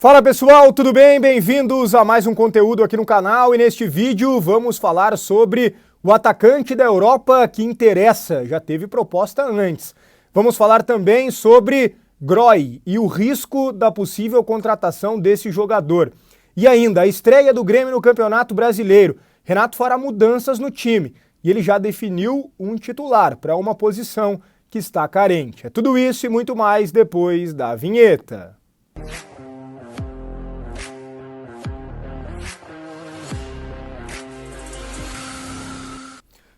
Fala pessoal, tudo bem? Bem-vindos a mais um conteúdo aqui no canal e neste vídeo vamos falar sobre o atacante da Europa que interessa, já teve proposta antes. Vamos falar também sobre Groy e o risco da possível contratação desse jogador. E ainda a estreia do Grêmio no Campeonato Brasileiro. Renato fará mudanças no time e ele já definiu um titular para uma posição que está carente. É tudo isso e muito mais depois da vinheta.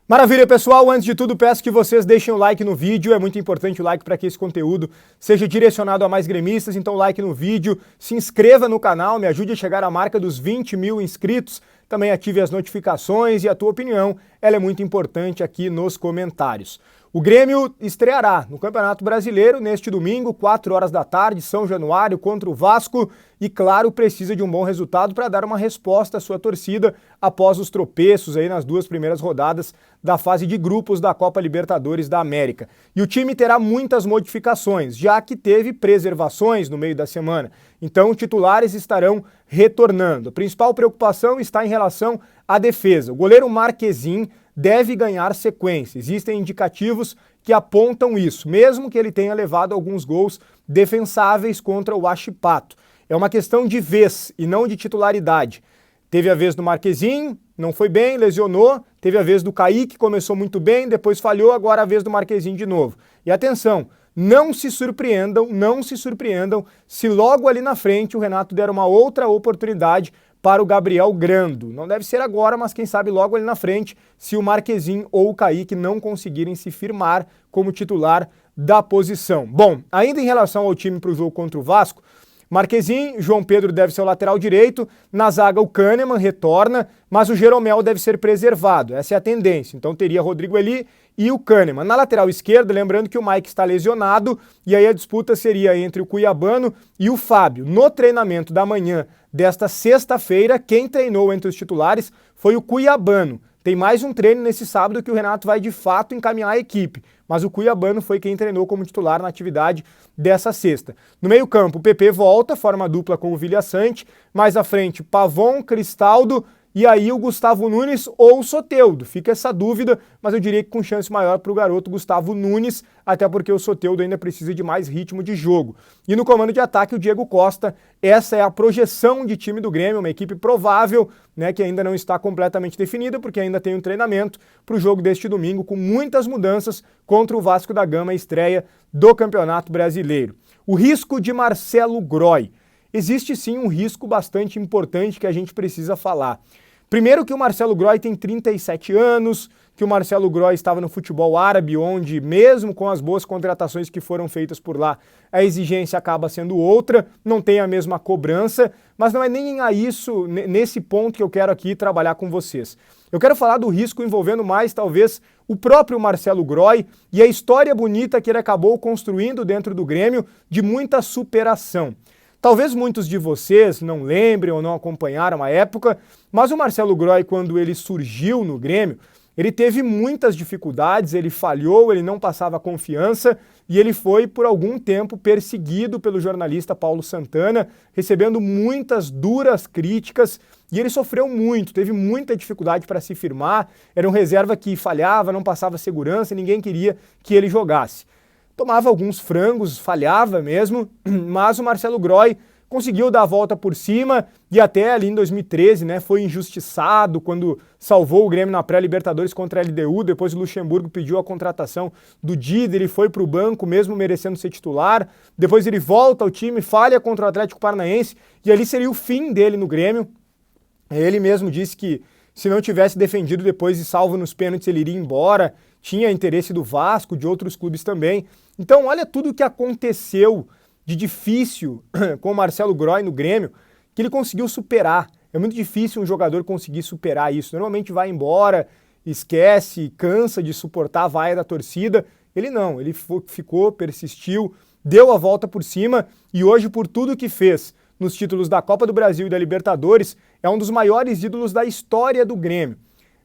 Maravilha, pessoal! Antes de tudo, peço que vocês deixem o like no vídeo. É muito importante o like para que esse conteúdo seja direcionado a mais gremistas. Então, like no vídeo, se inscreva no canal, me ajude a chegar à marca dos 20 mil inscritos. Também ative as notificações e a tua opinião, ela é muito importante aqui nos comentários. O Grêmio estreará no Campeonato Brasileiro neste domingo, 4 horas da tarde, São Januário, contra o Vasco. E, claro, precisa de um bom resultado para dar uma resposta à sua torcida após os tropeços aí nas duas primeiras rodadas da fase de grupos da Copa Libertadores da América. E o time terá muitas modificações, já que teve preservações no meio da semana. Então, titulares estarão retornando. A principal preocupação está em relação à defesa. O goleiro Marquezin deve ganhar sequência. Existem indicativos que apontam isso, mesmo que ele tenha levado alguns gols defensáveis contra o Huachipato. É uma questão de vez e não de titularidade. Teve a vez do Marquezin, não foi bem, lesionou. Teve a vez do Kaique, começou muito bem, depois falhou, agora a vez do Marquezin de novo. E atenção, não se surpreendam se logo ali na frente o Renato der uma outra oportunidade para o Gabriel Grando. Não deve ser agora, mas quem sabe logo ali na frente, se o Marquezin ou o Kaique não conseguirem se firmar como titular da posição. Bom, ainda em relação ao time para o jogo contra o Vasco, Marquezin, João Pedro deve ser o lateral direito, na zaga o Kahneman retorna, mas o Jeromel deve ser preservado, essa é a tendência. Então teria Rodrigo Eli e o Kahneman. Na lateral esquerda, lembrando que o Mike está lesionado, e aí a disputa seria entre o Cuiabano e o Fábio. No treinamento da manhã desta sexta-feira, quem treinou entre os titulares foi o Cuiabano. Tem mais um treino nesse sábado que o Renato vai de fato encaminhar a equipe, mas o Cuiabano foi quem treinou como titular na atividade dessa sexta. No meio-campo, o PP volta, forma dupla com o Vilhaçante, mais à frente Pavon, Cristaldo e aí o Gustavo Nunes ou o Soteldo. Fica essa dúvida, mas eu diria que com chance maior para o garoto Gustavo Nunes, até porque o Soteldo ainda precisa de mais ritmo de jogo. E no comando de ataque o Diego Costa, essa é a projeção de time do Grêmio, uma equipe provável, né, que ainda não está completamente definida, porque ainda tem um treinamento para o jogo deste domingo, com muitas mudanças contra o Vasco da Gama, estreia do Campeonato Brasileiro. O risco de Marcelo Groy. Existe sim um risco bastante importante que a gente precisa falar. Primeiro que o Marcelo Groy tem 37 anos, que o Marcelo Groy estava no futebol árabe, onde mesmo com as boas contratações que foram feitas por lá, a exigência acaba sendo outra, não tem a mesma cobrança, mas não é nem a isso, nesse ponto que eu quero aqui trabalhar com vocês. Eu quero falar do risco envolvendo mais, talvez, o próprio Marcelo Groy e a história bonita que ele acabou construindo dentro do Grêmio de muita superação. Talvez muitos de vocês não lembrem ou não acompanharam a época, mas o Marcelo Groy, quando ele surgiu no Grêmio, ele teve muitas dificuldades, ele falhou, ele não passava confiança e ele foi por algum tempo perseguido pelo jornalista Paulo Santana, recebendo muitas duras críticas e ele sofreu muito, teve muita dificuldade para se firmar, era um reserva que falhava, não passava segurança, ninguém queria que ele jogasse. Tomava alguns frangos, falhava mesmo, mas o Marcelo Groy conseguiu dar a volta por cima e até ali em 2013, né, foi injustiçado quando salvou o Grêmio na pré-Libertadores contra a LDU, depois o Luxemburgo pediu a contratação do Dida, ele foi para o banco mesmo merecendo ser titular, depois ele volta ao time, falha contra o Atlético Paranaense e ali seria o fim dele no Grêmio. Ele mesmo disse que se não tivesse defendido depois e salvo nos pênaltis ele iria embora, tinha interesse do Vasco, de outros clubes também. Então olha tudo o que aconteceu de difícil com o Marcelo Groy no Grêmio, que ele conseguiu superar. É muito difícil um jogador conseguir superar isso. Normalmente vai embora, esquece, cansa de suportar a vaia da torcida. Ele não, ele ficou, persistiu, deu a volta por cima e hoje, por tudo que fez nos títulos da Copa do Brasil e da Libertadores, é um dos maiores ídolos da história do Grêmio.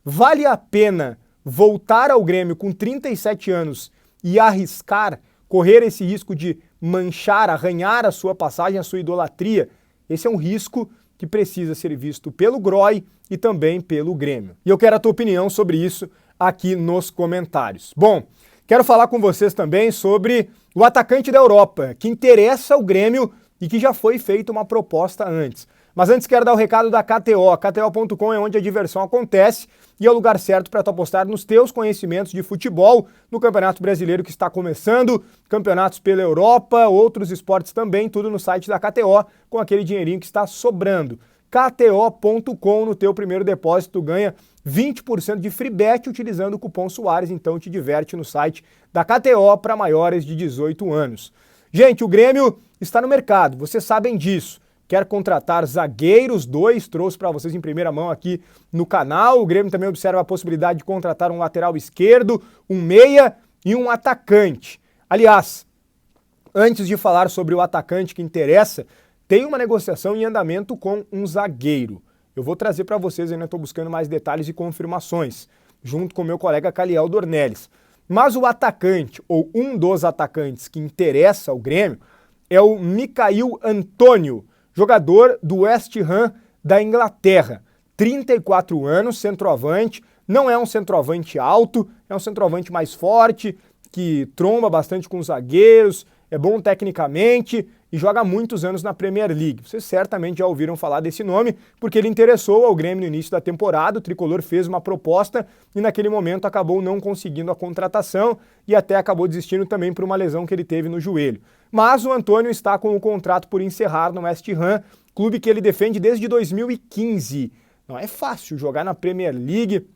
Vale a pena voltar ao Grêmio com 37 anos e arriscar, correr esse risco de manchar, arranhar a sua passagem, a sua idolatria? Esse é um risco que precisa ser visto pelo GROI e também pelo Grêmio. E eu quero a tua opinião sobre isso aqui nos comentários. Bom, quero falar com vocês também sobre o atacante da Europa, que interessa ao Grêmio e que já foi feita uma proposta antes. Mas antes quero dar o recado da KTO. KTO.com é onde a diversão acontece e é o lugar certo para tu apostar nos teus conhecimentos de futebol, no Campeonato Brasileiro que está começando, campeonatos pela Europa, outros esportes também, tudo no site da KTO, com aquele dinheirinho que está sobrando. KTO.com, no teu primeiro depósito tu ganha 20% de free bet utilizando o cupom Soares, então te diverte no site da KTO para maiores de 18 anos. Gente, o Grêmio está no mercado, vocês sabem disso. Quer contratar zagueiros, 2, trouxe para vocês em primeira mão aqui no canal. O Grêmio também observa a possibilidade de contratar um lateral esquerdo, um meia e um atacante. Aliás, antes de falar sobre o atacante que interessa, tem uma negociação em andamento com um zagueiro. Eu vou trazer para vocês, ainda estou buscando mais detalhes e confirmações, junto com meu colega Caliel Dornelles. Mas o atacante, ou um dos atacantes que interessa ao Grêmio, é o Michail Antonio, jogador do West Ham da Inglaterra. 34 anos, centroavante, não é um centroavante alto, é um centroavante mais forte, que tromba bastante com os zagueiros, é bom tecnicamente e joga há muitos anos na Premier League. Vocês certamente já ouviram falar desse nome, porque ele interessou ao Grêmio no início da temporada, o Tricolor fez uma proposta e naquele momento acabou não conseguindo a contratação e até acabou desistindo também por uma lesão que ele teve no joelho. Mas o Antônio está com o contrato por encerrar no West Ham, clube que ele defende desde 2015. Não é fácil jogar na Premier League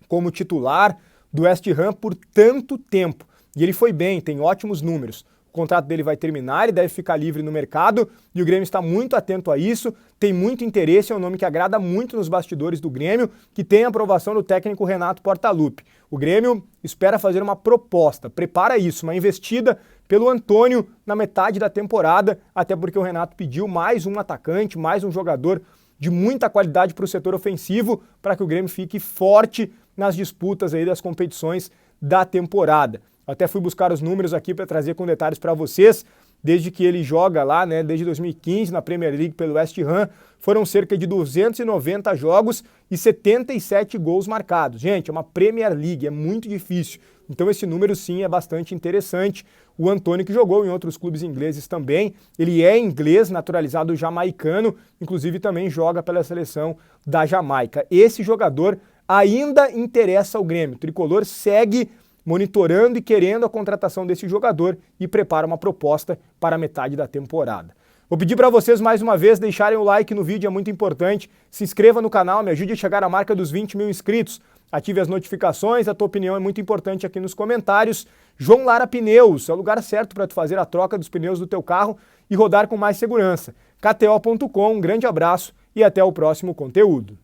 como titular do West Ham por tanto tempo. E ele foi bem, tem ótimos números. O contrato dele vai terminar, ele deve ficar livre no mercado e o Grêmio está muito atento a isso, tem muito interesse, é um nome que agrada muito nos bastidores do Grêmio, que tem a aprovação do técnico Renato Portaluppi. O Grêmio espera fazer uma proposta, prepara isso, uma investida pelo Antônio na metade da temporada, até porque o Renato pediu mais um atacante, mais um jogador de muita qualidade para o setor ofensivo, para que o Grêmio fique forte nas disputas aí das competições da temporada. Eu até fui buscar os números aqui para trazer com detalhes para vocês. Desde que ele joga lá, né, desde 2015 na Premier League pelo West Ham, foram cerca de 290 jogos e 77 gols marcados. Gente, é uma Premier League, é muito difícil. Então esse número sim é bastante interessante. O Antônio, que jogou em outros clubes ingleses também, ele é inglês, naturalizado jamaicano, inclusive também joga pela seleção da Jamaica. Esse jogador ainda interessa ao Grêmio. O Tricolor segue monitorando e querendo a contratação desse jogador e prepara uma proposta para a metade da temporada. Vou pedir para vocês mais uma vez deixarem o like no vídeo, é muito importante. Se inscreva no canal, me ajude a chegar à marca dos 20 mil inscritos. Ative as notificações, a tua opinião é muito importante aqui nos comentários. João Lara Pneus, é o lugar certo para tu fazer a troca dos pneus do teu carro e rodar com mais segurança. KTO.com, um grande abraço e até o próximo conteúdo.